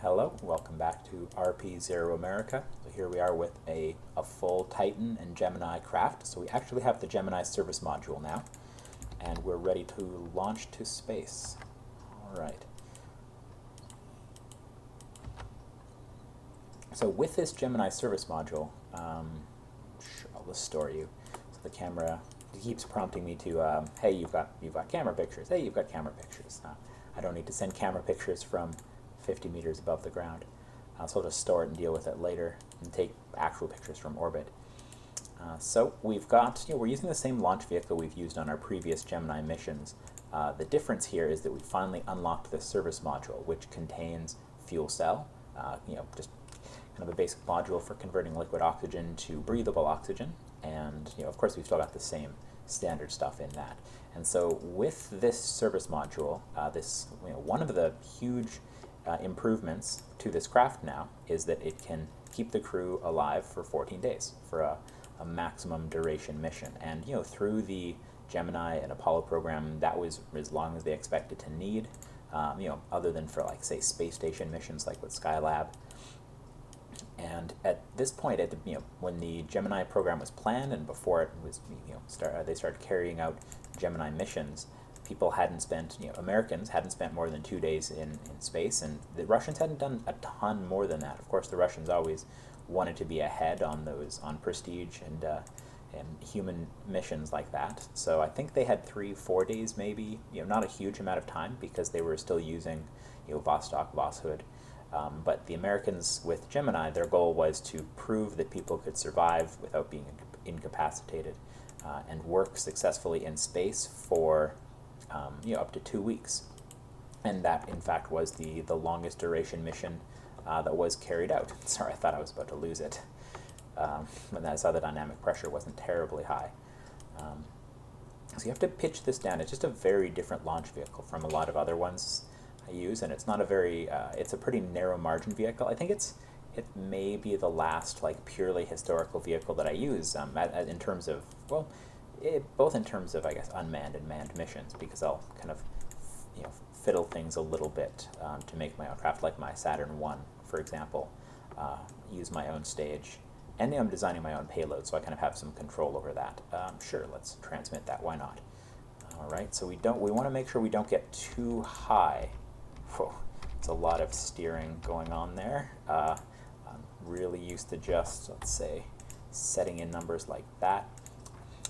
Hello, welcome back to RP-0 America. So here we are with a full Titan and Gemini craft. So we actually have the Gemini service module now, and we're ready to launch to space. All right. So with this Gemini service module, I'll just store you. So the camera keeps prompting me to, hey, you've got camera pictures. Hey, you've got camera pictures. I don't need to send camera pictures from 50 meters above the ground. So I'll just store it and deal with it later and take actual pictures from orbit. So we've got, we're using the same launch vehicle we've used on our previous Gemini missions. The difference here is that we finally unlocked this service module, which contains fuel cell, just kind of a basic module for converting liquid oxygen to breathable oxygen. And, of course, we've still got the same standard stuff in that. And so with this service module, one of the huge improvements to this craft now is that it can keep the crew alive for 14 days for a maximum duration mission. And through the Gemini and Apollo program, that was as long as they expected to need. Other than for say space station missions like with Skylab. And at this point, when the Gemini program was planned and before it was they started carrying out Gemini missions, people hadn't spent, Americans hadn't spent more than 2 days in space, and the Russians hadn't done a ton more than that. Of course, the Russians always wanted to be ahead on prestige and human missions like that. So I think they had 3-4 days maybe, not a huge amount of time because they were still using, Vostok, Vosshood. But the Americans with Gemini, their goal was to prove that people could survive without being incapacitated and work successfully in space for up to 2 weeks. And that, in fact, was the longest duration mission that was carried out. Sorry, I thought I was about to lose it. When I saw the dynamic pressure wasn't terribly high. So you have to pitch this down. It's just a very different launch vehicle from a lot of other ones I use, and it's not a very, it's a pretty narrow margin vehicle. I think it may be the last purely historical vehicle that I use in terms of, both in terms of, I guess, unmanned and manned missions, because I'll kind of, fiddle things a little bit to make my own craft, like my Saturn I, for example, use my own stage, and I'm designing my own payload, so I kind of have some control over that. Sure, let's transmit that, why not? All right, so we want to make sure we don't get too high. Whoa, it's a lot of steering going on there. I'm really used to just, let's say, setting in numbers like that.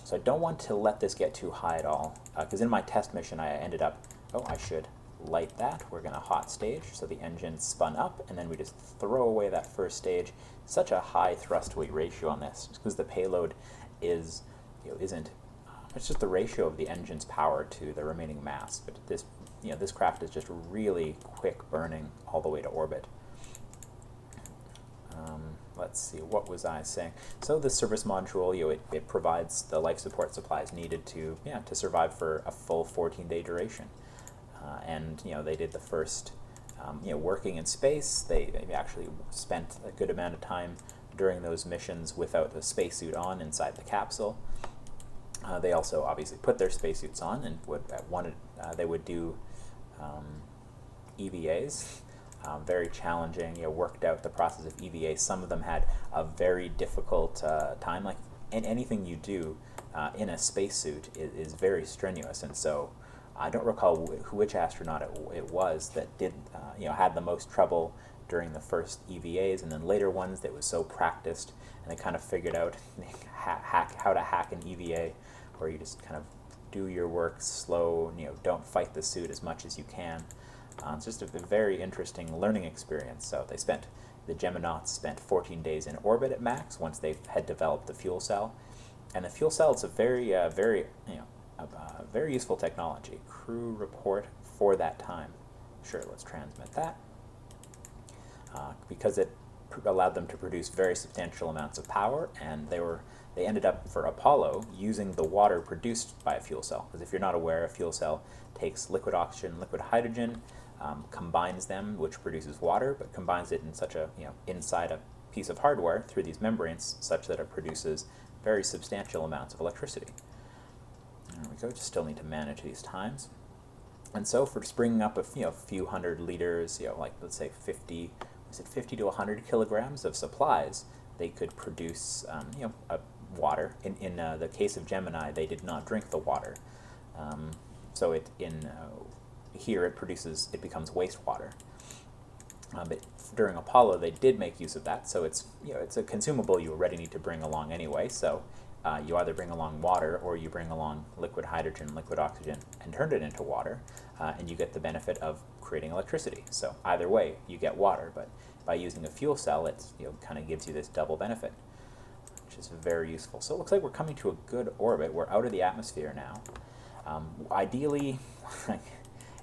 So I don't want to let this get too high at all, because in my test mission I ended up, I should light that. We're going to hot stage, so the engine spun up, and then we just throw away that first stage. Such a high thrust-weight ratio on this, just because the payload is, isn't, it's just the ratio of the engine's power to the remaining mass. But this craft is just really quick burning all the way to orbit. Let's see, what was I saying? So the service module, it provides the life support supplies needed to survive for a full 14-day duration. And they did the first, working in space. They actually spent a good amount of time during those missions without the spacesuit on inside the capsule. They also obviously put their spacesuits on and they would do EVAs. Very challenging, worked out the process of EVA. Some of them had a very difficult time. Anything you do in a spacesuit is very strenuous, and so I don't recall which astronaut it was that did, had the most trouble during the first EVAs, and then later ones that was so practiced, and they kind of figured out how to hack an EVA, where you just kind of do your work slow, don't fight the suit as much as you can. It's just a very interesting learning experience. So the Geminauts spent 14 days in orbit at max once they had developed the fuel cell, and the fuel cell is a very useful technology. Crew report for that time. Sure, let's transmit that because it allowed them to produce very substantial amounts of power, and they ended up for Apollo using the water produced by a fuel cell. Because if you're not aware, a fuel cell takes liquid oxygen, liquid hydrogen, combines them, which produces water, but combines it in such a inside a piece of hardware through these membranes, such that it produces very substantial amounts of electricity. There we go. Just still need to manage these times. And so for bringing up a few hundred liters, like let's say 50, was it 50 to 100 kilograms of supplies, they could produce water. In the case of Gemini, they did not drink the water. So here it becomes wastewater. But during Apollo, they did make use of that, so it's a consumable you already need to bring along anyway. So you either bring along water or you bring along liquid hydrogen, liquid oxygen, and turn it into water, and you get the benefit of creating electricity. So either way, you get water, but by using a fuel cell, it kind of gives you this double benefit, which is very useful. So it looks like we're coming to a good orbit. We're out of the atmosphere now. Ideally,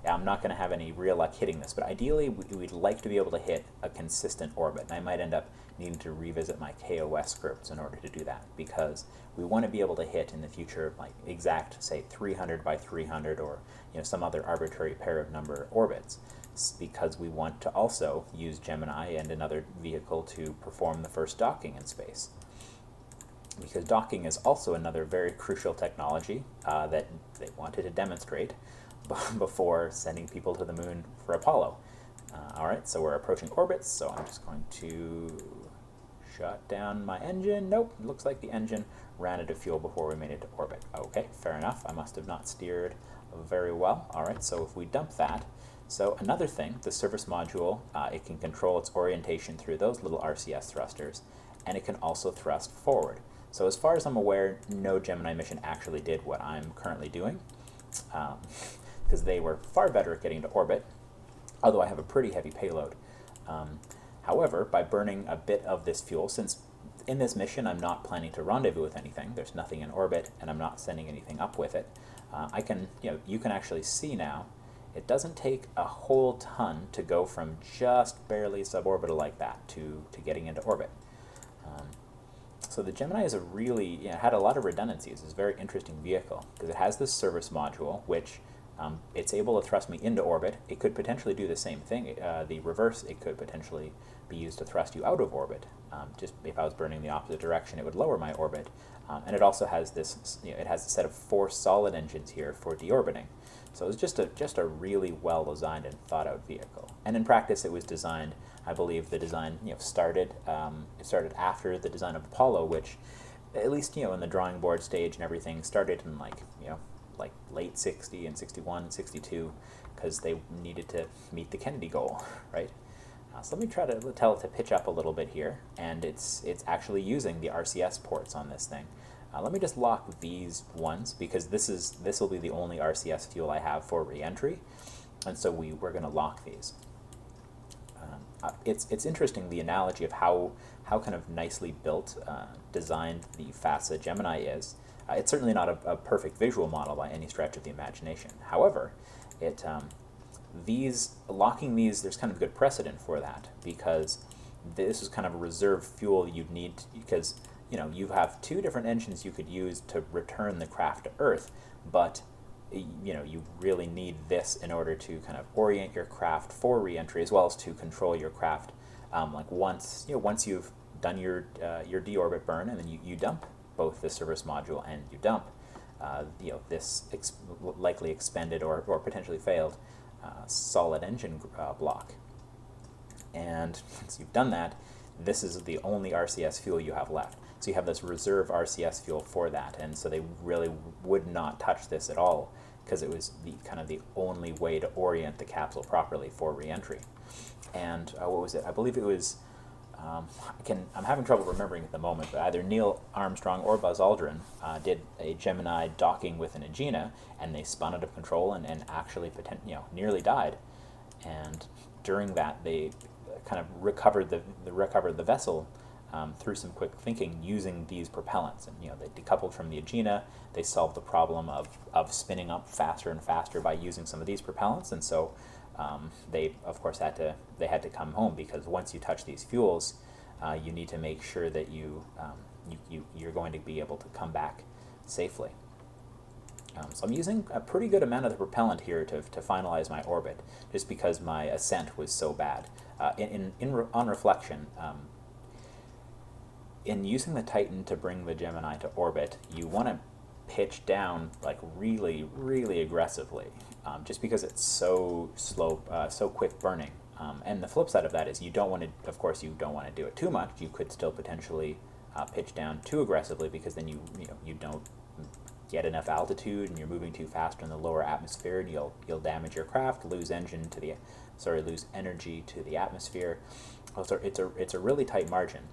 I'm not going to have any real luck hitting this, but ideally we'd like to be able to hit a consistent orbit. And I might end up needing to revisit my KOS scripts in order to do that, because we want to be able to hit in the future like exact, say, 300 by 300 or some other arbitrary pair of number orbits, because we want to also use Gemini and another vehicle to perform the first docking in space. Because docking is also another very crucial technology that they wanted to demonstrate before sending people to the moon for Apollo. Alright, so we're approaching orbits, so I'm just going to shut down my engine. Nope, looks like the engine ran out of fuel before we made it to orbit. Okay, fair enough. I must have not steered very well. Alright, so if we dump that, so another thing, the service module, it can control its orientation through those little RCS thrusters, and it can also thrust forward. So as far as I'm aware, no Gemini mission actually did what I'm currently doing, because they were far better at getting to orbit, although I have a pretty heavy payload. However, by burning a bit of this fuel, since in this mission I'm not planning to rendezvous with anything, there's nothing in orbit, and I'm not sending anything up with it, you can actually see now, it doesn't take a whole ton to go from just barely suborbital like that to getting into orbit. So the Gemini is had a lot of redundancies. It's a very interesting vehicle because it has this service module, which it's able to thrust me into orbit. It could potentially do the same thing. The reverse, it could potentially be used to thrust you out of orbit. Just if I was burning the opposite direction, it would lower my orbit. And it also has this, it has a set of 4 solid engines here for deorbiting. So it's just a really well designed and thought out vehicle. And in practice, it was designed, I believe the design started after the design of Apollo, which at least in the drawing board stage and everything started in like late 60 and 61, 62, because they needed to meet the Kennedy goal, right? So let me try to tell it to pitch up a little bit here, and it's actually using the RCS ports on this thing. Let me just lock these ones, because this will be the only RCS fuel I have for re-entry, and so we're going to lock these. It's interesting, the analogy of how kind of nicely built, designed the FASA Gemini is. It's certainly not a perfect visual model by any stretch of the imagination. However, locking these, there's kind of good precedent for that, because this is kind of a reserve fuel you'd need, because you have 2 different engines you could use to return the craft to Earth, but you really need this in order to kind of orient your craft for re-entry, as well as to control your craft. Once you've done your deorbit burn, and then you dump both the service module and you dump this likely expended or potentially failed solid engine block. And once you've done that, this is the only RCS fuel you have left. So you have this reserve RCS fuel for that, and so they really would not touch this at all, because it was the only way to orient the capsule properly for re-entry. And what was it? I believe it was, I'm having trouble remembering at the moment, but either Neil Armstrong or Buzz Aldrin did a Gemini docking with an Agena, and they spun out of control and actually nearly died. And during that, they kind of recovered the vessel through some quick thinking using these propellants. And they decoupled from the Agena. They solved the problem of spinning up faster and faster by using some of these propellants. And so they of course had to come home, because once you touch these fuels, you need to make sure that you're going to be able to come back safely. So I'm using a pretty good amount of the propellant here to finalize my orbit, just because my ascent was so bad. On reflection, in using the Titan to bring the Gemini to orbit, you want to pitch down like really, really aggressively. just because it's so slow, so quick burning. And the flip side of that is you don't want to, of course, you don't want to do it too much. You could still potentially pitch down too aggressively, because then you don't get enough altitude and you're moving too fast in the lower atmosphere, and you'll damage your craft, lose lose energy to the atmosphere. Also, it's a really tight margin,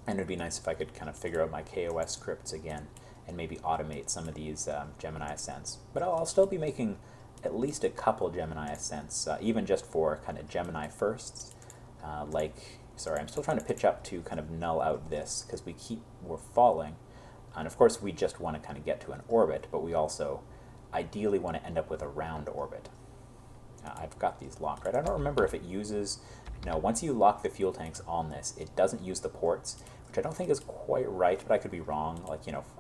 and it'd be nice if I could kind of figure out my KOS scripts again and maybe automate some of these Gemini ascents. But I'll still be making at least a couple Gemini ascents, even just for kind of Gemini firsts. Sorry, I'm still trying to pitch up to kind of null out this, because we're falling. And of course we just want to kind of get to an orbit, but we also ideally want to end up with a round orbit. I've got these locked, right? I don't remember if it uses, no, once you lock the fuel tanks on this, it doesn't use the ports, which I don't think is quite right, but I could be wrong.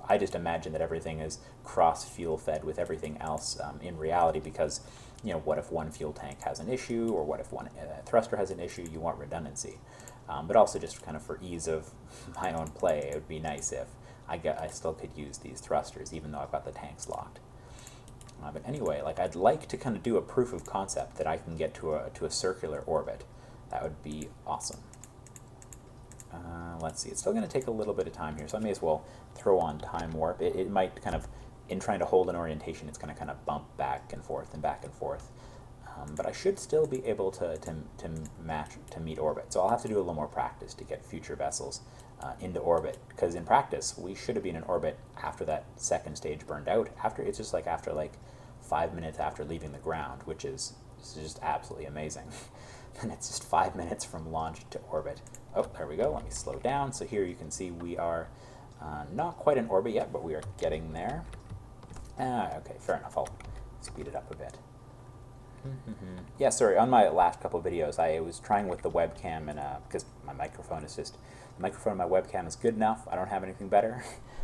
I just imagine that everything is cross-fuel fed with everything else in reality, because, what if one fuel tank has an issue, or what if one thruster has an issue? You want redundancy. But also just kind of for ease of my own play, it would be nice if I still could use these thrusters, even though I've got the tanks locked. But anyway, I'd like to kind of do a proof of concept that I can get to a circular orbit. That would be awesome. Let's see, it's still going to take a little bit of time here, so I may as well throw on time warp. It might kind of, in trying to hold an orientation, it's going to kind of bump back and forth and back and forth. But I should still be able to meet orbit. So I'll have to do a little more practice to get future vessels into orbit, because in practice we should have been in orbit after that second stage burned out. It's just after 5 minutes after leaving the ground, which is just absolutely amazing. And it's just 5 minutes from launch to orbit. Oh, there we go. Let me slow down. So here you can see we are not quite in orbit yet, but we are getting there. Okay, fair enough. I'll speed it up a bit. Yeah, sorry, on my last couple of videos, I was trying with the webcam, and because my microphone on my webcam is good enough, I don't have anything better,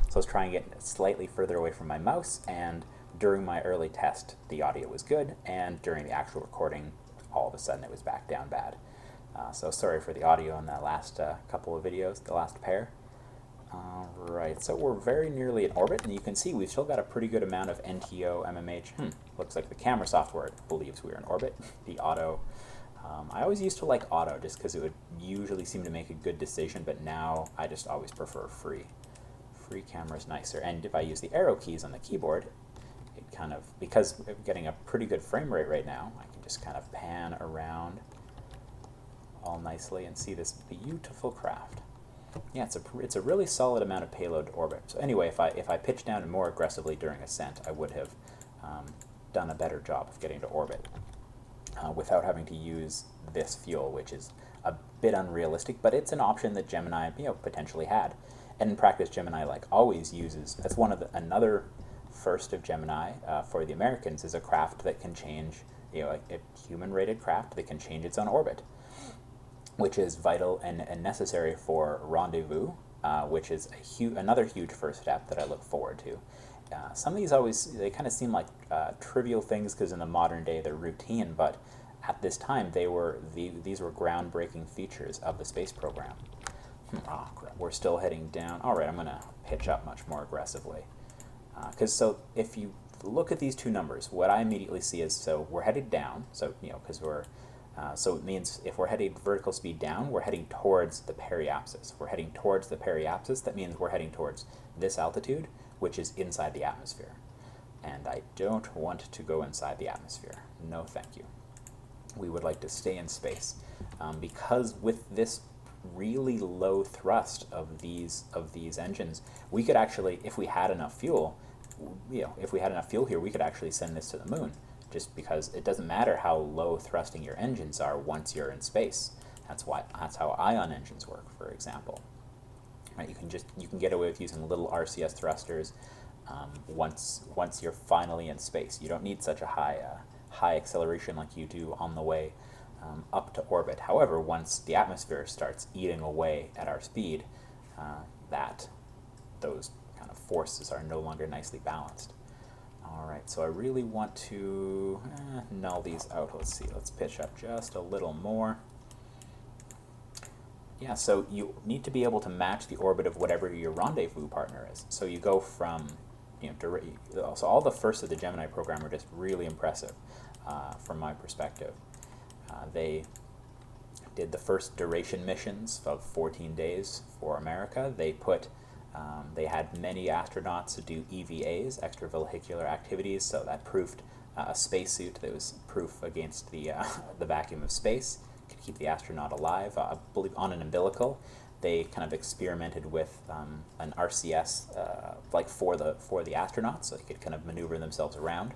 so I was trying to get slightly further away from my mouse, and during my early test, the audio was good, and during the actual recording, all of a sudden it was back down bad. So sorry for the audio in the last couple of videos, the last pair. Alright, so we're very nearly in orbit, and you can see we've still got a pretty good amount of NTO, MMH. Looks like the camera software believes we're in orbit. The auto. I always used to like auto just because it would usually seem to make a good decision, but now I just always prefer free. Free camera is nicer, and if I use the arrow keys on the keyboard, it kind of, because I'm getting a pretty good frame rate right now, I can just kind of pan around all nicely and see this beautiful craft. Yeah, it's a really solid amount of payload to orbit. So anyway, if I pitched down more aggressively during ascent, I would have done a better job of getting to orbit without having to use this fuel, which is a bit unrealistic, but it's an option that Gemini potentially had. And in practice, Gemini always uses, that's another first of Gemini for the Americans, is a craft that can change, a human-rated craft that can change its own orbit, which is vital and necessary for rendezvous, which is another huge first step that I look forward to. Some of these they kind of seem like trivial things because in the modern day they're routine, but at this time these were groundbreaking features of the space program. Oh, crap. We're still heading down. All right, I'm going to pitch up much more aggressively. So if you look at these two numbers, what I immediately see is, so we're headed down, so because so it means if we're heading vertical speed down, we're heading towards the periapsis. If we're heading towards the periapsis, that means we're heading towards this altitude, which is inside the atmosphere. And I don't want to go inside the atmosphere. No, thank you. We would like to stay in space. Because with this really low thrust of these engines, we could actually, if we had enough fuel, if we had enough fuel here, we could actually send this to the moon. Just because it doesn't matter how low thrusting your engines are once you're in space. That's how ion engines work, for example. Right, you can get away with using little RCS thrusters once you're finally in space. You don't need such a high acceleration like you do on the way up to orbit. However, once the atmosphere starts eating away at our speed, those kind of forces are no longer nicely balanced. Alright, so I really want to null these out. Let's see, let's pitch up just a little more. Yeah, so you need to be able to match the orbit of whatever your rendezvous partner is. So you go from so all the first of the Gemini program were just really impressive from my perspective. They did the first duration missions of 14 days for America. They had many astronauts do EVAs, extravehicular activities, so that proved a spacesuit that was proof against the vacuum of space, could keep the astronaut alive. I believe on an umbilical. They kind of experimented with an RCS like for the astronauts, so they could kind of maneuver themselves around.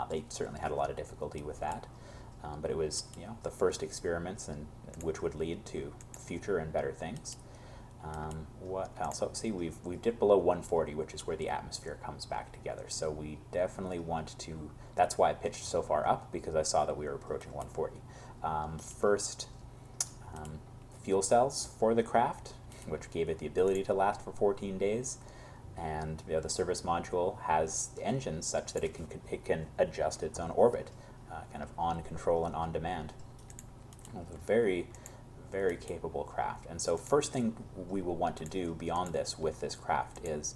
They certainly had a lot of difficulty with that, but it was the first experiments, and which would lead to future and better things. What else? Oh, see, we've dipped below 140, which is where the atmosphere comes back together. So we definitely want to. That's why I pitched so far up, because I saw that we were approaching 140. First, fuel cells for the craft, which gave it the ability to last for 14 days, and the service module has engines such that it can adjust its own orbit, kind of on control and on demand. It's a very, very capable craft. And so first thing we will want to do beyond this with this craft is,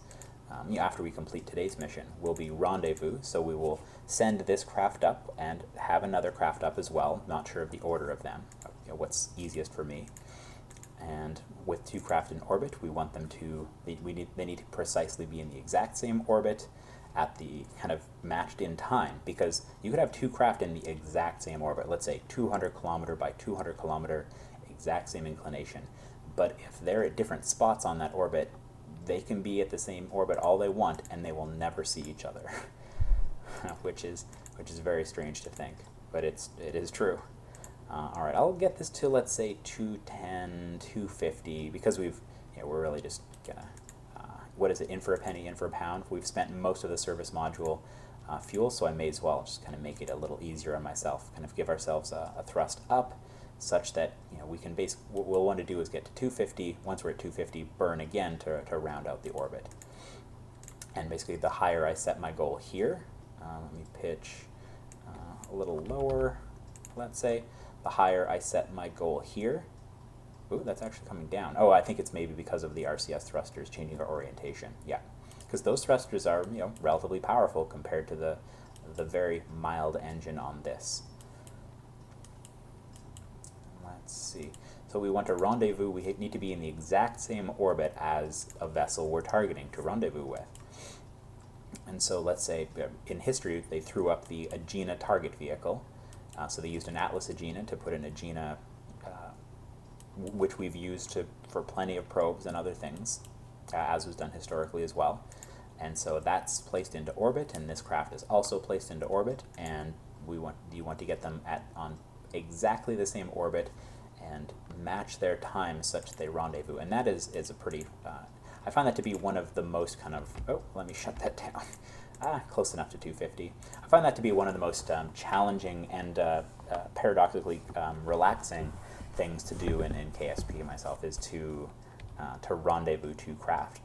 after we complete today's mission, will be rendezvous. So we will send this craft up and have another craft up as well. Not sure of the order of them, what's easiest for me. And with two craft in orbit, we want them to, they need to precisely be in the exact same orbit at the kind of matched in time, because you could have two craft in the exact same orbit, let's say 200 kilometer by 200 kilometer, exact same inclination. But if they're at different spots on that orbit, they can be at the same orbit all they want, and they will never see each other, which is very strange to think, but it is true. All right, I'll get this to, let's say, 210, 250, because we're really just gonna, what is it, in for a penny, in for a pound. We've spent most of the service module fuel, so I may as well just kind of make it a little easier on myself, kind of give ourselves a thrust up, such that we can what we'll want to do is get to 250. Once we're at 250, burn again to round out the orbit. And basically, the higher I set my goal here, let me pitch a little lower, let's say. The higher I set my goal here, ooh, that's actually coming down. Oh, I think it's maybe because of the RCS thrusters changing their orientation. Yeah, because those thrusters are relatively powerful compared to the very mild engine on this. Let's see. So we want to rendezvous. We need to be in the exact same orbit as a vessel we're targeting to rendezvous with. And so let's say in history they threw up the Agena target vehicle. So they used an Atlas Agena to put an Agena, which we've used for plenty of probes and other things, as was done historically as well. And so that's placed into orbit, and this craft is also placed into orbit, and you want to get them on exactly the same orbit and match their time such that they rendezvous. And that is a pretty, I find that to be one of the most kind of, oh, let me shut that down. Close enough to 250. I find that to be one of the most challenging and paradoxically relaxing things to do in KSP myself, is to rendezvous two craft.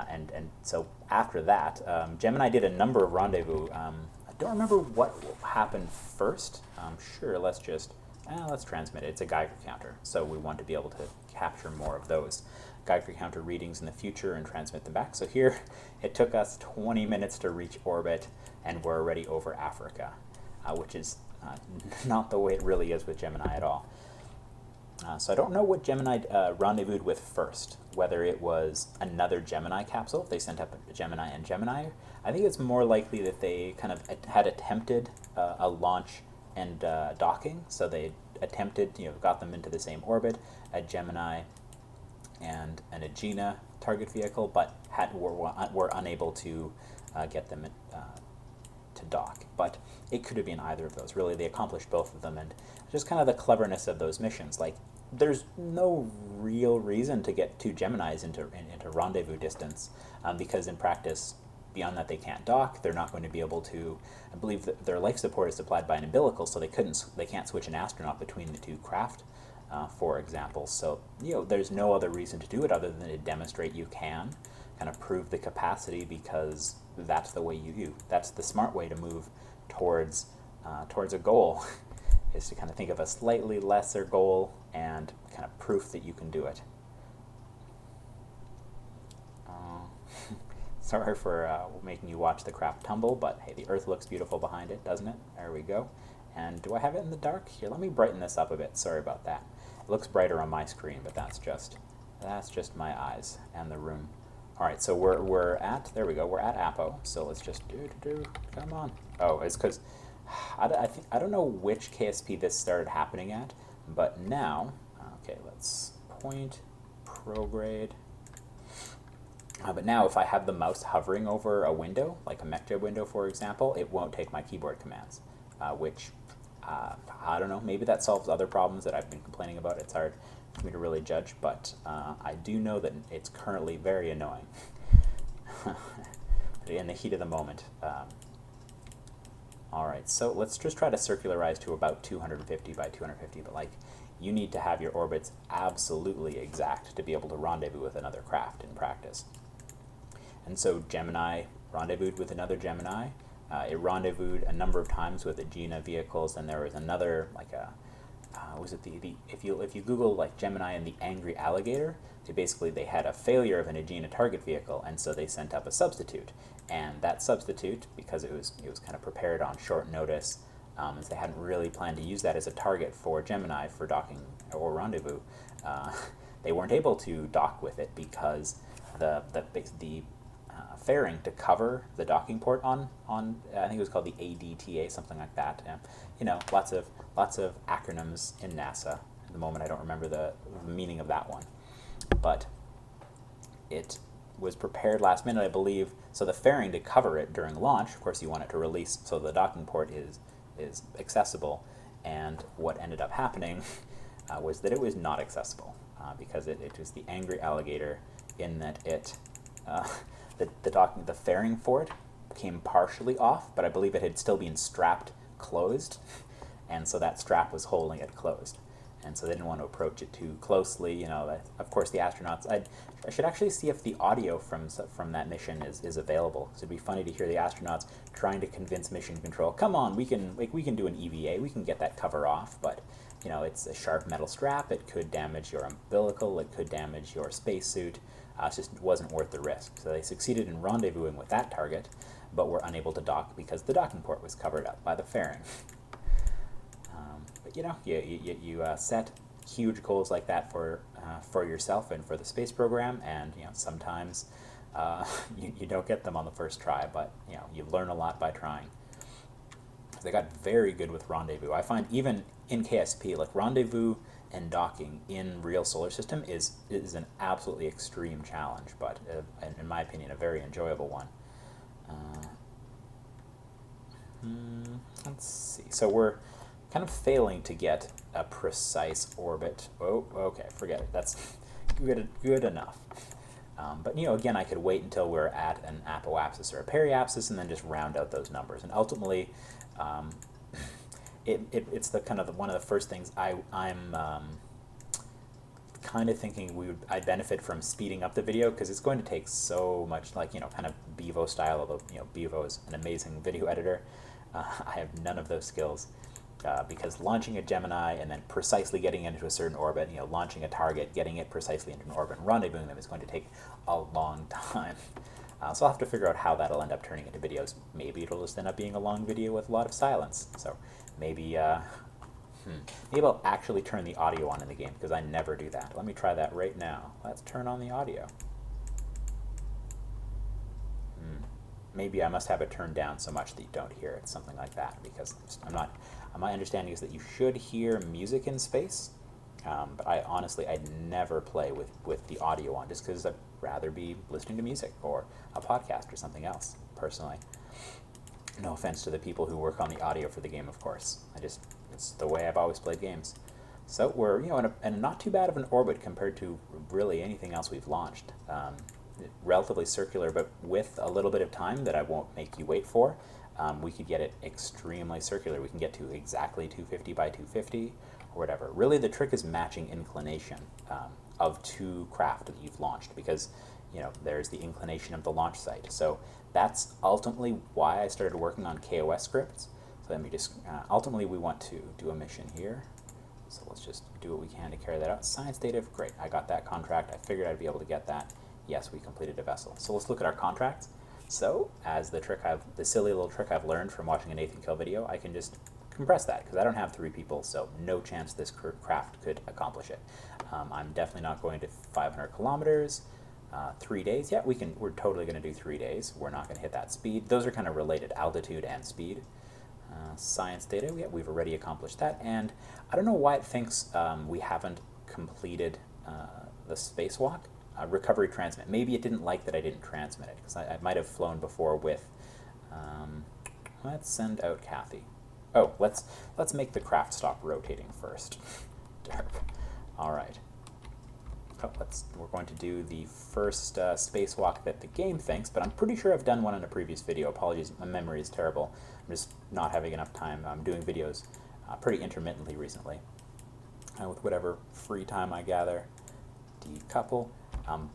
And so after that, Gemini did a number of rendezvous. I don't remember what happened first. Sure, let's transmit it. It's a Geiger counter, so we want to be able to capture more of those Geiger counter readings in the future and transmit them back. So here, it took us 20 minutes to reach orbit, and we're already over Africa, which is not the way it really is with Gemini at all. So I don't know what Gemini rendezvoused with first, whether it was another Gemini capsule, if they sent up a Gemini and Gemini. I think it's more likely that they kind of had attempted a launch and docking, so they attempted, got them into the same orbit, a Gemini and an Agena target vehicle, but were unable to get them to dock. But it could have been either of those. Really, they accomplished both of them, and just kind of the cleverness of those missions. Like, there's no real reason to get two Geminis into rendezvous distance, because in practice, beyond that, they can't dock. They're not going to be able to. I believe that their life support is supplied by an umbilical, so they can't switch an astronaut between the two craft, for example. So there's no other reason to do it other than to demonstrate you can, kind of prove the capacity, because that's the way that's the smart way to move towards a goal, is to kind of think of a slightly lesser goal and kind of proof that you can do it. Sorry for making you watch the craft tumble, but hey, the earth looks beautiful behind it, doesn't it? There we go. And do I have it in the dark? Here, let me brighten this up a bit. Sorry about that. It looks brighter on my screen, but that's just my eyes and the room. All right, so we're at, there we go, we're at Apo. So let's just come on. Oh, it's because I don't know which KSP this started happening at, but now, okay, let's point prograde. But now if I have the mouse hovering over a window, like a MechJeb window, for example, it won't take my keyboard commands, which, I don't know, maybe that solves other problems that I've been complaining about. It's hard for me to really judge, but I do know that it's currently very annoying in the heat of the moment. All right, so let's just try to circularize to about 250 by 250, but like, you need to have your orbits absolutely exact to be able to rendezvous with another craft in practice. And so Gemini rendezvoused with another Gemini. It rendezvoused a number of times with the Gina vehicles, and there was another, like a, was it if you Google like Gemini and the Angry Alligator, they had a failure of an Aegina target vehicle, and so they sent up a substitute. And that substitute, because it was kind of prepared on short notice, as they hadn't really planned to use that as a target for Gemini for docking or rendezvous, they weren't able to dock with it because the fairing to cover the docking port on I think it was called the ADTA, something like that. You know, lots of acronyms in NASA. At the moment, I don't remember the meaning of that one, but it was prepared last minute, I believe. So the fairing to cover it during launch, of course, you want it to release so the docking port is accessible. And what ended up happening was that it was not accessible because it was the Angry Alligator, in that it the fairing for it came partially off, but I believe it had still been strapped closed, and so that strap was holding it closed, and so they didn't want to approach it too closely. You know, of course, the astronauts. I should actually see if the audio from that mission is available. So it'd be funny to hear the astronauts trying to convince mission control, "Come on, we can do an EVA. We can get that cover off." But you know, it's a sharp metal strap. It could damage your umbilical. It could damage your spacesuit. It just wasn't worth the risk. So they succeeded in rendezvousing with that target, but were unable to dock because the docking port was covered up by the fairing. But you know, you set huge goals like that for yourself and for the space program, and you know, sometimes you don't get them on the first try, but you know, you learn a lot by trying. They got very good with rendezvous. I find even in KSP, like rendezvous and docking in real solar system is an absolutely extreme challenge, but in my opinion, a very enjoyable one. Let's see. So we're kind of failing to get a precise orbit. Oh, okay, forget it. That's good enough. But you know, again, I could wait until we're at an apoapsis or a periapsis and then just round out those numbers. And ultimately, it's the kind of one of the first things I'm kind of thinking I'd benefit from speeding up the video, because it's going to take so much, like, you know, kind of Bevo style, although, you know, Bevo is an amazing video editor. I have none of those skills, because launching a Gemini and then precisely getting into a certain orbit, you know, launching a target, getting it precisely into an orbit, and rendezvousing them is going to take a long time. So I'll have to figure out how that'll end up turning into videos. Maybe it'll just end up being a long video with a lot of silence. So maybe maybe I'll actually turn the audio on in the game, because I never do that. Let me try that right now. Let's turn on the audio. Maybe I must have it turned down so much that you don't hear it, something like that, because my understanding is that you should hear music in space, but I never play with the audio on, just because I'd rather be listening to music or a podcast or something else, personally. No offense to the people who work on the audio for the game, of course. It's the way I've always played games. So we're, you know, in a not too bad of an orbit compared to really anything else we've launched. Relatively circular, but with a little bit of time that I won't make you wait for, we could get it extremely circular. We can get to exactly 250 by 250 or whatever. Really, the trick is matching inclination of two craft that you've launched, because you know, there's the inclination of the launch site. So that's ultimately why I started working on KOS scripts. So let me just, ultimately we want to do a mission here. So let's just do what we can to carry that out. Science data, great, I got that contract. I figured I'd be able to get that. Yes, we completed a vessel. So let's look at our contracts. So, as the silly little trick I've learned from watching a Nathan Kill video, I can just compress that, because I don't have 3 people, so no chance this craft could accomplish it. I'm definitely not going to 500 kilometers. 3 days, yeah, we're totally going to do 3 days. We're not going to hit that speed. Those are kind of related, altitude and speed. Science data, yeah, we've already accomplished that, and I don't know why it thinks we haven't completed the spacewalk. Recovery transmit. Maybe it didn't like that I didn't transmit it, because I might have flown before with... let's send out Kathy. Oh, let's make the craft stop rotating first. Derp. All right. Oh, we're going to do the first spacewalk that the game thinks, but I'm pretty sure I've done one in a previous video. Apologies, my memory is terrible. I'm just not having enough time. I'm doing videos pretty intermittently recently, with whatever free time I gather. Decouple.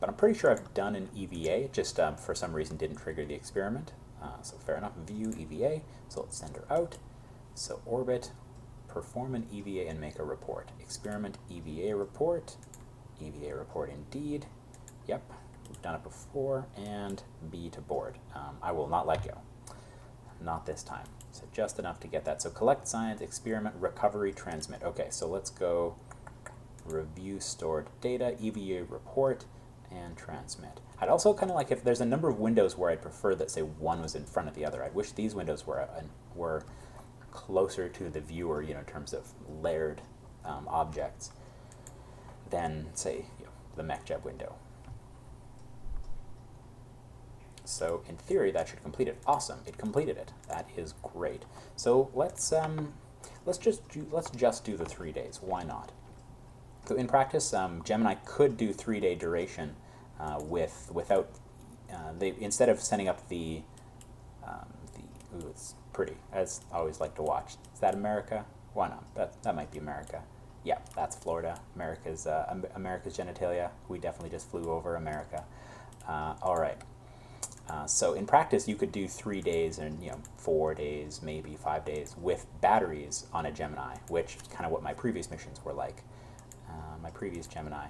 But I'm pretty sure I've done an EVA, it just for some reason didn't trigger the experiment. So fair enough, view EVA, so let's send her out. So orbit, perform an EVA and make a report. Experiment EVA report indeed. Yep, we've done it before, and B to board. I will not let go. Not this time. So just enough to get that. So collect science, experiment, recovery, transmit. Okay, so let's go review stored data, EVA report, and transmit. I'd also kind of like if there's a number of windows where I'd prefer that, say, one was in front of the other. I'd wish these windows were closer to the viewer, in terms of layered objects, than, say, the MechJeb window. So in theory, that should complete it. Awesome, it completed it. That is great. So let's just do the 3 days. Why not? So in practice, Gemini could do 3-day duration without instead of sending up the ooh, it's pretty, as I always like to watch. Is that America? Why not? That might be America. Yeah, that's Florida. America's genitalia. We definitely just flew over America. All right. So in practice, you could do 3 days and 4 days, maybe 5 days with batteries on a Gemini, which is kind of what my previous missions were like. My previous Gemini.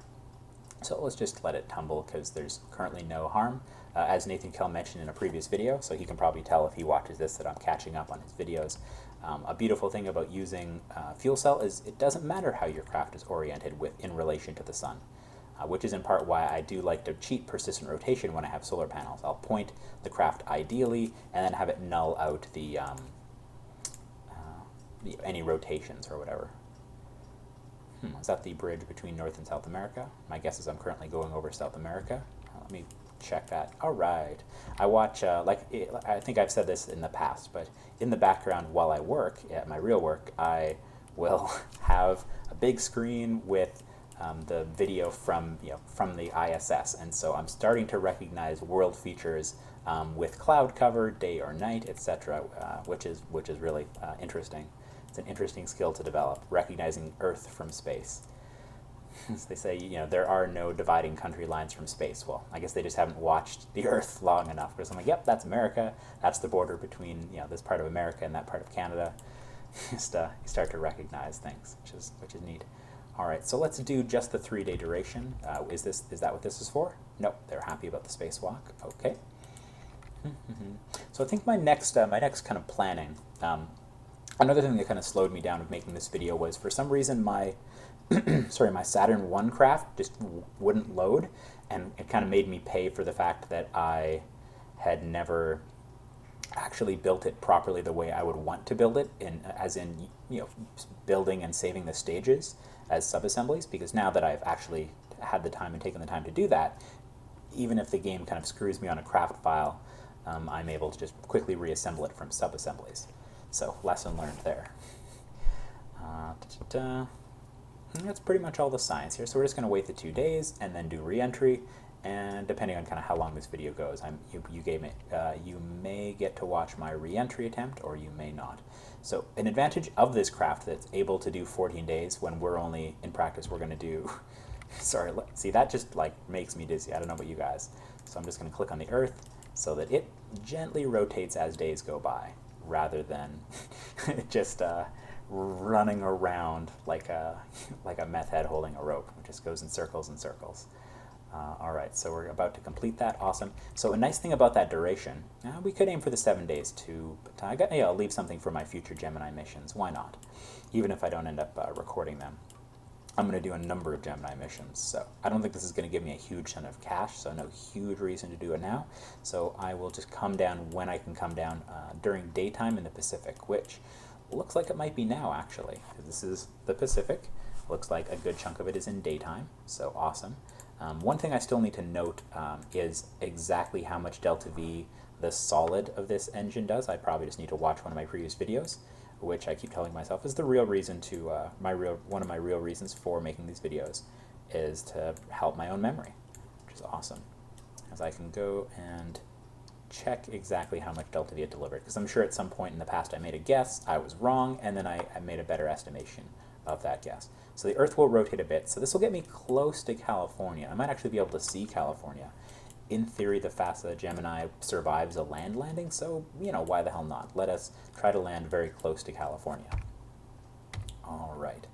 So let's just let it tumble, because there's currently no harm, as Nathan Kell mentioned in a previous video, so he can probably tell if he watches this that I'm catching up on his videos. A beautiful thing about using fuel cell is it doesn't matter how your craft is oriented in relation to the sun, which is in part why I do like to cheat persistent rotation when I have solar panels. I'll point the craft ideally and then have it null out any rotations or whatever. Is that the bridge between North and South America? My guess is I'm currently going over South America. Let me check that. All right. I watch, I think I've said this in the past, but in the background while I work, at my real work, I will have a big screen with the video from the ISS, and so I'm starting to recognize world features with cloud cover, day or night, etc., which is really interesting. It's an interesting skill to develop, recognizing Earth from space. As they say, there are no dividing country lines from space. Well, I guess they just haven't watched the Earth long enough, because I'm like, yep, that's America. That's the border between this part of America and that part of Canada. Just you start to recognize things, which is neat. All right, so let's do just the 3-day duration. Is that what this is for? Nope, they're happy about the spacewalk. Okay. So I think my next kind of planning. Another thing that kind of slowed me down of making this video was, for some reason, my my Saturn 1 craft just wouldn't load, and it kind of made me pay for the fact that I had never actually built it properly the way I would want to build it, as in building and saving the stages as subassemblies, because now that I've actually had the time and taken the time to do that, even if the game kind of screws me on a craft file, I'm able to just quickly reassemble it from subassemblies. So, lesson learned there. That's pretty much all the science here. So we're just going to wait the 2 days and then do re-entry. And depending on kind of how long this video goes, you may get to watch my re-entry attempt, or you may not. So an advantage of this craft that's able to do 14 days when we're only, in practice, we're going to do... Sorry, see, that just makes me dizzy. I don't know about you guys. So I'm just going to click on the Earth so that it gently rotates as days go by, rather than just running around like a meth head holding a rope. It just goes in circles and circles. All right, so we're about to complete that. Awesome. So a nice thing about that duration, we could aim for the 7 days too, but I'll leave something for my future Gemini missions. Why not? Even if I don't end up recording them. I'm going to do a number of Gemini missions, so I don't think this is going to give me a huge ton of cash, so no huge reason to do it now. So I will just come down when I can come down during daytime in the Pacific, which looks like it might be now, actually. This is the Pacific. Looks like a good chunk of it is in daytime, so awesome. One thing I still need to note is exactly how much delta V the solid of this engine does. I probably just need to watch one of my previous videos, which I keep telling myself is the real reason to one of my real reasons for making these videos is to help my own memory, which is awesome. As I can go and check exactly how much delta V it delivered, because I'm sure at some point in the past I made a guess, I was wrong, and then I made a better estimation of that guess. So the Earth will rotate a bit, so this will get me close to California. I might actually be able to see California. In theory, the FASA Gemini survives a land landing, so, why the hell not? Let us try to land very close to California. All right.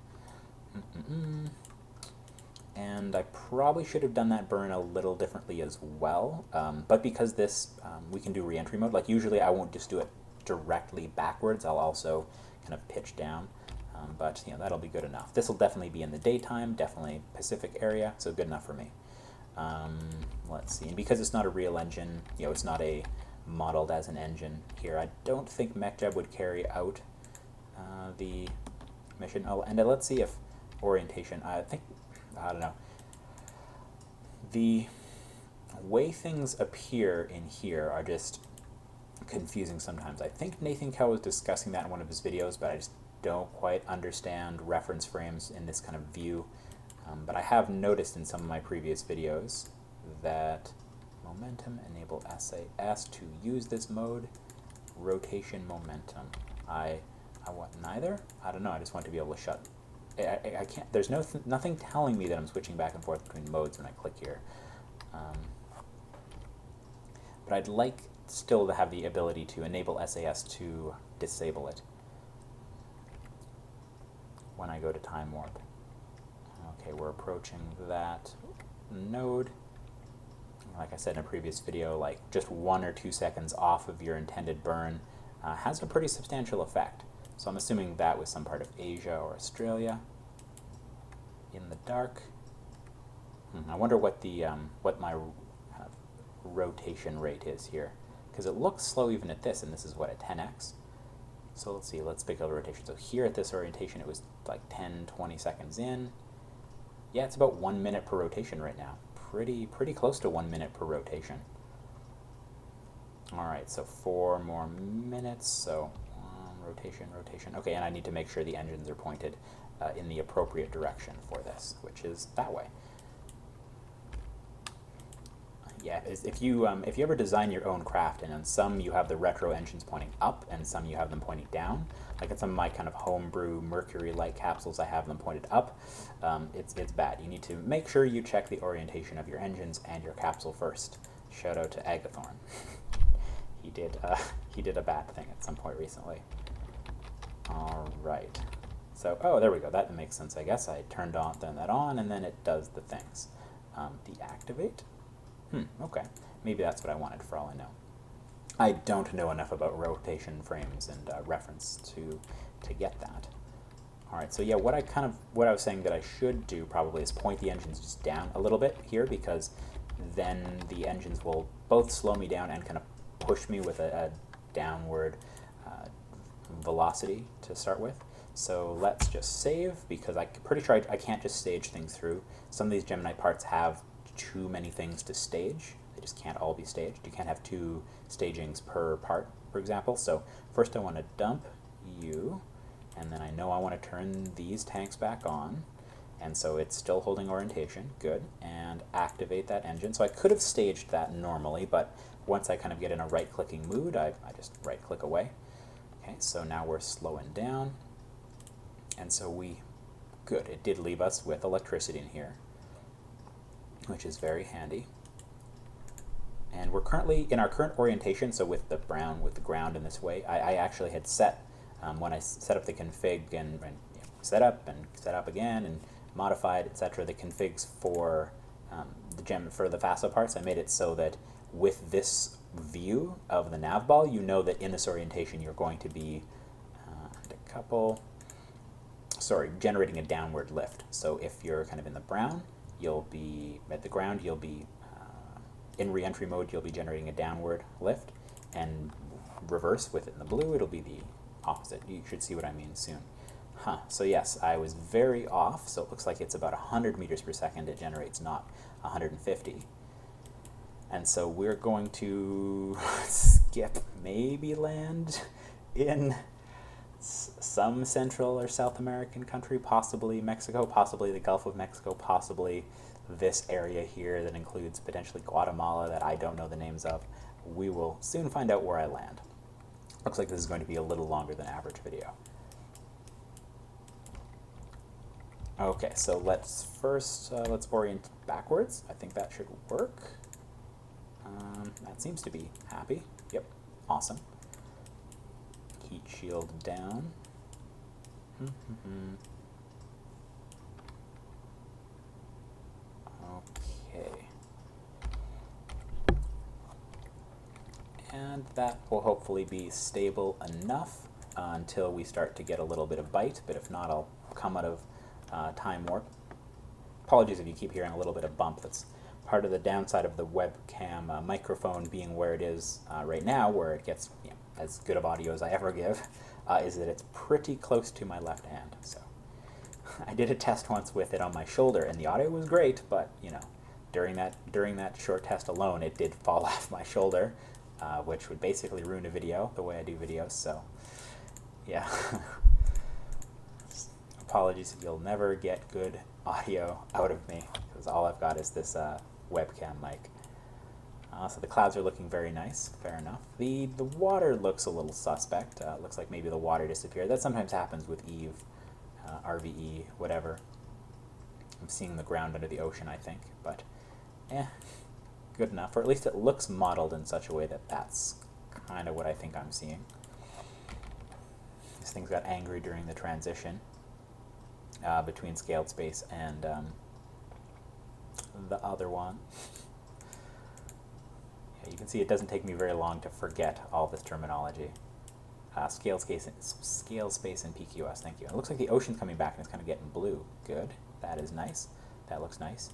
And I probably should have done that burn a little differently as well, but because this, we can do re-entry mode, like usually I won't just do it directly backwards, I'll also kind of pitch down. But that'll be good enough. This will definitely be in the daytime, definitely Pacific area, so good enough for me. Let's see, and because it's not a real engine, it's not a modeled as an engine here, I don't think MechJeb would carry out the mission. Oh, and let's see if orientation, I don't know. The way things appear in here are just confusing sometimes. I think Nathan Kell was discussing that in one of his videos, but I just don't quite understand reference frames in this kind of view. But I have noticed in some of my previous videos that momentum enable SAS to use this mode, rotation momentum. I want neither. I don't know. I just want to be able to shut. I can't. There's nothing telling me that I'm switching back and forth between modes when I click here. But I'd like still to have the ability to enable SAS to disable it when I go to time warp. Okay, we're approaching that node. Like I said in a previous video, like just 1 or 2 seconds off of your intended burn has a pretty substantial effect. So I'm assuming that was some part of Asia or Australia. In the dark. I wonder what the what my rotation rate is here, because it looks slow even at this, and this is what, at 10x. So let's see, let's pick up the rotation. So here at this orientation, it was like 10-20 seconds in. Yeah, it's about 1 minute per rotation right now. Pretty close to 1 minute per rotation. All right, so 4 more minutes. So rotation. Okay, and I need to make sure the engines are pointed in the appropriate direction for this, which is that way. Yeah, if you ever design your own craft, and on some you have the retro engines pointing up, and some you have them pointing down, like in some of my kind of homebrew Mercury light capsules, I have them pointed up. It's bad. You need to make sure you check the orientation of your engines and your capsule first. Shout out to Agathorn. he did a bad thing at some point recently. All right. So, oh, there we go. That makes sense, I guess. I turned that on, and then it does the things. Deactivate. Okay. Maybe that's what I wanted, for all I know. I don't know enough about rotation frames and reference to get that. All right. So yeah, what I was saying that I should do probably is point the engines just down a little bit here, because then the engines will both slow me down and kind of push me with a downward velocity to start with. So let's just save, because I'm pretty sure I can't just stage things through. Some of these Gemini parts have too many things to stage. They just can't all be staged. You can't have 2 stagings per part, for example. So first I want to dump you, and then I know I want to turn these tanks back on, and so it's still holding orientation. Good. And activate that engine. So I could have staged that normally, but once I kind of get in a right-clicking mood, I just right-click away. Okay, so now we're slowing down, and so good, it did leave us with electricity in here, which is very handy. And we're currently in our current orientation, so with the ground in this way, I actually had set, when I set up the config and set up again and modified, etc., the configs for for the FASO parts, I made it so that with this view of the nav ball, you know that in this orientation you're going to be generating a downward lift. So if you're kind of in the brown, you'll be at the ground, you'll be in re-entry mode, you'll be generating a downward lift, and reverse with it in the blue, it'll be the opposite. You should see what I mean soon. So yes, I was very off, so it looks like it's about 100 meters per second it generates, not 150. And so we're going to skip, maybe land in some Central or South American country, possibly Mexico, possibly the Gulf of Mexico, possibly this area here that includes potentially Guatemala that I don't know the names of. We will soon find out where I land. Looks like this is going to be a little longer than average video. Okay, so let's orient backwards. I think that should work. That seems to be happy. Yep, awesome. Heat shield down. Okay. And that will hopefully be stable enough until we start to get a little bit of bite, but if not, I'll come out of time warp. Apologies if you keep hearing a little bit of bump. That's part of the downside of the webcam microphone being where it is right now, where it gets as good of audio as I ever give, is that it's pretty close to my left hand. So I did a test once with it on my shoulder, and the audio was great, but during that short test alone, it did fall off my shoulder, which would basically ruin a video the way I do videos. So yeah. Apologies if you'll never get good audio out of me, because all I've got is this webcam mic. So the clouds are looking very nice, fair enough. The water looks a little suspect. Looks like maybe the water disappeared. That sometimes happens with Eve, RVE, whatever. I'm seeing the ground under the ocean, I think, but good enough. Or at least it looks modeled in such a way that that's kind of what I think I'm seeing. These things got angry during the transition between scaled space and the other one. Yeah, you can see it doesn't take me very long to forget all this terminology. Scale space and PQS, thank you. It looks like the ocean's coming back and it's kind of getting blue. Good. That is nice. That looks nice.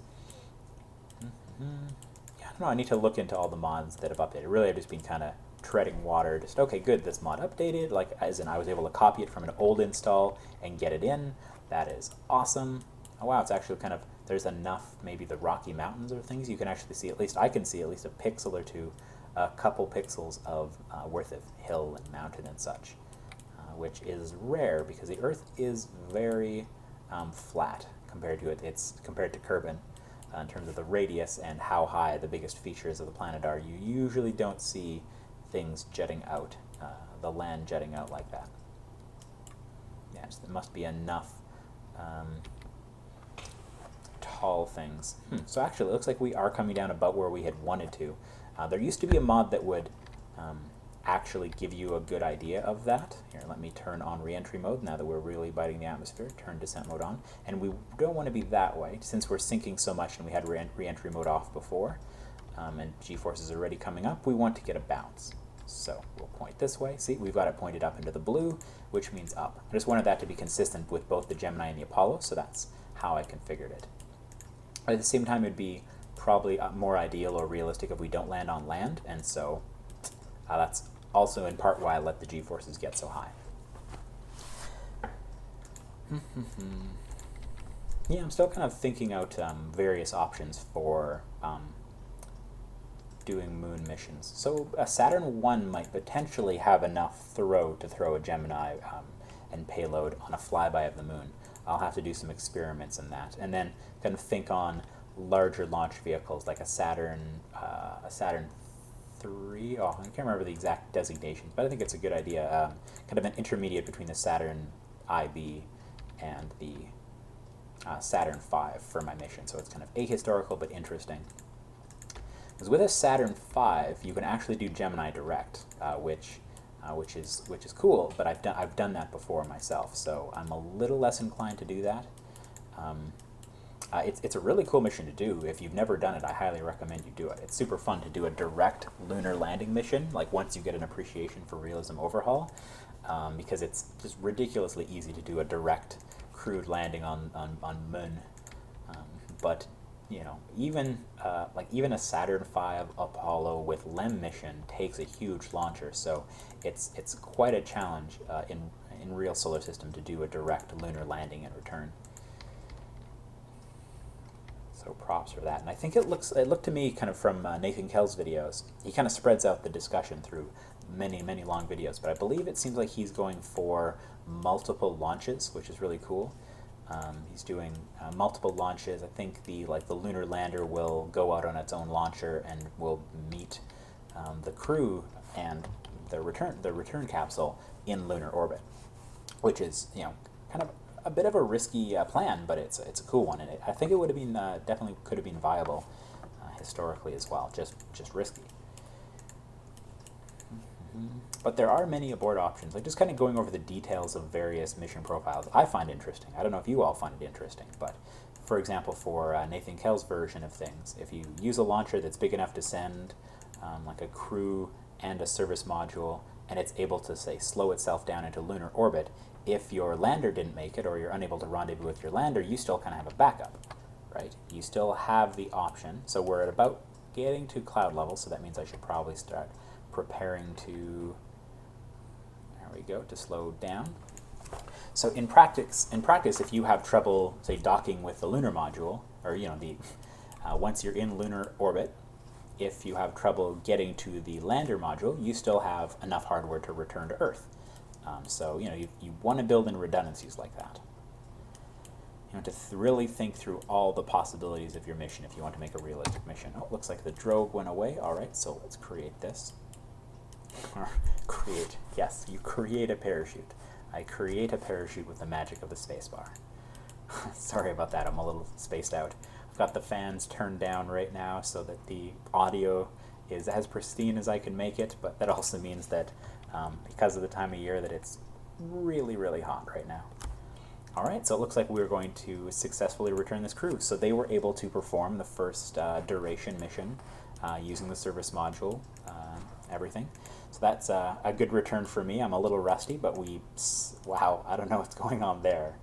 Yeah, I don't know, I need to look into all the mods that have updated. Really, I've just been kind of treading water. Just, okay, good, this mod updated. Like, as in I was able to copy it from an old install and get it in. That is awesome. Oh wow, it's actually kind of, there's enough, maybe the Rocky Mountains or things, you can actually see, at least I can see at least a pixel or two, a couple pixels of worth of hill and mountain and such, which is rare because the Earth is very flat compared to compared to Kerbin in terms of the radius and how high the biggest features of the planet are. You usually don't see things jutting out, the land jutting out like that. Yeah, there must be enough tall things. So actually, it looks like we are coming down about where we had wanted to. There used to be a mod that would actually give you a good idea of that. Here, let me turn on re-entry mode now that we're really biting the atmosphere. Turn descent mode on. And we don't want to be that way, since we're sinking so much and we had re-entry mode off before, and G-force is already coming up, we want to get a bounce. So we'll point this way. See, we've got it pointed up into the blue, which means up. I just wanted that to be consistent with both the Gemini and the Apollo, so that's how I configured it. At the same time, it'd be probably more ideal or realistic if we don't land on land, and so that's also in part why I let the G-forces get so high. Yeah, I'm still kind of thinking out various options for doing moon missions. So Saturn 1 might potentially have enough throw to throw a Gemini and payload on a flyby of the moon. I'll have to do some experiments in that, and then kind of think on larger launch vehicles like a Saturn 3. Oh, I can't remember the exact designations, but I think it's a good idea. Kind of an intermediate between the Saturn IB and the Saturn 5 for my mission. So it's kind of ahistorical but interesting. Because with a Saturn 5, you can actually do Gemini direct, which is cool. But I've done that before myself, so I'm a little less inclined to do that. It's a really cool mission to do. If you've never done it, I highly recommend you do it. It's super fun to do a direct lunar landing mission, like once you get an appreciation for realism overhaul, because it's just ridiculously easy to do a direct crewed landing on Moon. But you know, even even a Saturn V Apollo with LEM mission takes a huge launcher, so it's quite a challenge in real solar system to do a direct lunar landing and return. So props for that. And I think it looked to me, kind of from Nathan Kell's videos, he kind of spreads out the discussion through many long videos, but I believe it seems like he's going for multiple launches, which is really cool. He's doing multiple launches. I think the lunar lander will go out on its own launcher and will meet the crew and the return capsule in lunar orbit, which is, you know, kind of a bit of a risky plan, but it's a cool one, and I think it would have been definitely could have been viable historically as well. Just risky. But there are many abort options. Like, just kind of going over the details of various mission profiles I find interesting. I don't know if you all find it interesting, but for example, for Nathan Kell's version of things, if you use a launcher that's big enough to send like a crew and a service module, and it's able to, say, slow itself down into lunar orbit, if your lander didn't make it or you're unable to rendezvous with your lander, you still kind of have a backup, right? You still have the option. So we're at about getting to cloud level, so that means I should probably start preparing to, there we go, to slow down. So in practice, if you have trouble, say, docking with the lunar module, or, you know, once you're in lunar orbit, if you have trouble getting to the lander module, you still have enough hardware to return to Earth. So, you know, you want to build in redundancies like that. You want to really think through all the possibilities of your mission if you want to make a realistic mission. Oh, it looks like the drogue went away. All right, so let's create this. Yes, you create a parachute. I create a parachute with the magic of the spacebar. Sorry about that, I'm a little spaced out. I've got the fans turned down right now so that the audio is as pristine as I can make it, but that also means that because of the time of year that it's really hot right now. All right, so it looks like we're going to successfully return this crew. So they were able to perform the first duration mission using the service module, everything. So that's a good return for me. I'm a little rusty, but wow, I don't know what's going on there.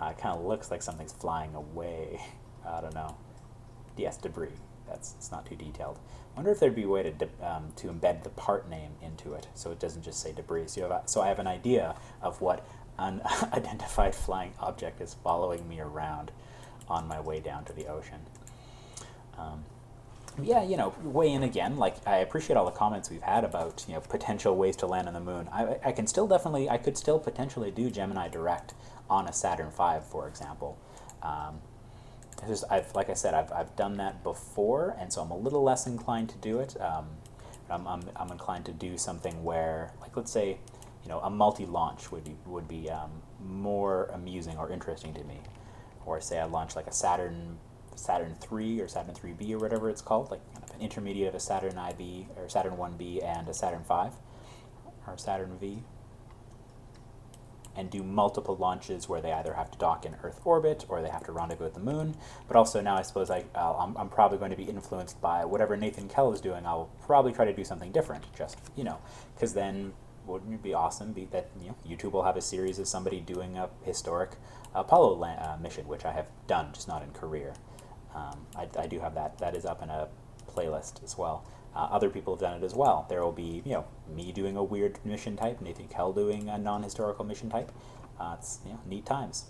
It kind of looks like something's flying away. I don't know. Yes, debris. It's not too detailed. I wonder if there'd be a way to embed the part name into it so it doesn't just say debris. So I have an idea of what unidentified flying object is following me around on my way down to the ocean. Yeah, you know, weigh in again. Like, I appreciate all the comments we've had about, you know, potential ways to land on the moon. I could still potentially do Gemini Direct on a Saturn V, for example. Like I said, I've done that before, and so I'm a little less inclined to do it. I'm inclined to do something where, like, let's say, you know, a multi-launch would be more amusing or interesting to me. Or say I launch like a Saturn 3 or Saturn 3B or whatever it's called, like kind of an intermediate of a Saturn IB or Saturn 1B and a Saturn 5 or Saturn V, and do multiple launches where they either have to dock in Earth orbit or they have to rendezvous with the moon. But also now I suppose I'm probably going to be influenced by whatever Nathan Kell is doing. I'll probably try to do something different, just, you know, because then wouldn't it be awesome that, you know, YouTube will have a series of somebody doing a historic Apollo mission, which I have done, just not in career. I do have that. That is up in a playlist as well. Other people have done it as well. There will be, you know, me doing a weird mission type, Nathan Kell doing a non-historical mission type. It's, you know, neat times.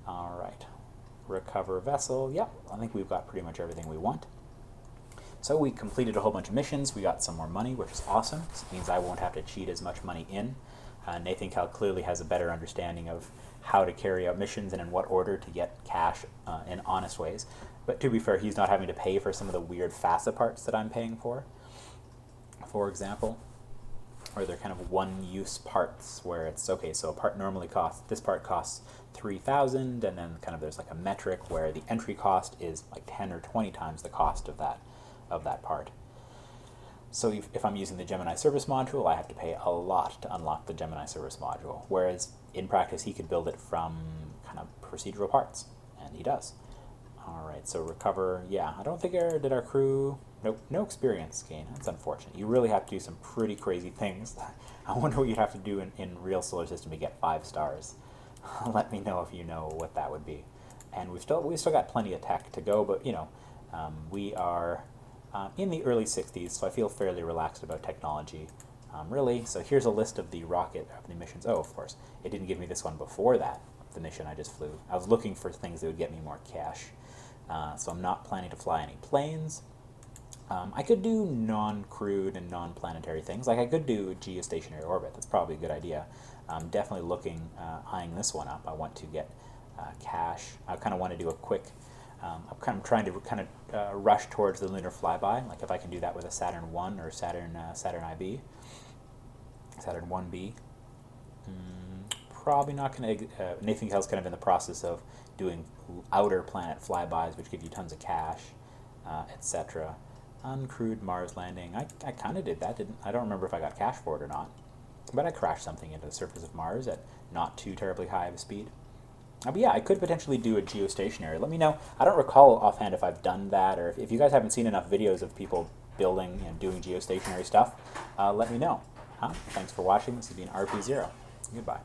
All right. Recover vessel. Yep, I think we've got pretty much everything we want. So we completed a whole bunch of missions. We got some more money, which is awesome. This means I won't have to cheat as much money in. Nathan Kell clearly has a better understanding of how to carry out missions and in what order to get cash in honest ways. But to be fair, he's not having to pay for some of the weird FASA parts that I'm paying for example, or they're kind of one-use parts where it's, okay, so a part normally costs, this part costs 3,000, and then kind of there's like a metric where the entry cost is like 10 or 20 times the cost of that part. So if I'm using the Gemini service module, I have to pay a lot to unlock the Gemini service module, whereas in practice he could build it from kind of procedural parts, and he does. All right, so recover. Yeah, I don't think did our crew. Nope, no experience gain. That's unfortunate. You really have to do some pretty crazy things. I wonder what you'd have to do in real solar system to get 5 stars. Let me know if you know what that would be. And we've still got plenty of tech to go, but you know, we are in the early 60s, so I feel fairly relaxed about technology. Really, so here's a list of the rocket of the missions. Oh, of course, it didn't give me this one before that, the mission I just flew. I was looking for things that would get me more cash. So I'm not planning to fly any planes. I could do non-crewed and non-planetary things. Like I could do a geostationary orbit. That's probably a good idea. I'm definitely eyeing this one up. I want to get cash. I kind of want to do a quick. I'm kind of trying to rush towards the lunar flyby. Like if I can do that with a Saturn 1 or Saturn IB, Saturn 1B. Probably not going to. Nathan Kell's kind of in the process of doing outer planet flybys, which give you tons of cash, etc. Uncrewed Mars landing. I kind of did that. I don't remember if I got cash for it or not, but I crashed something into the surface of Mars at not too terribly high of a speed. But yeah, I could potentially do a geostationary. Let me know. I don't recall offhand if I've done that, or if you guys haven't seen enough videos of people building and doing geostationary stuff, let me know. Thanks for watching. This has been RP-0. Goodbye.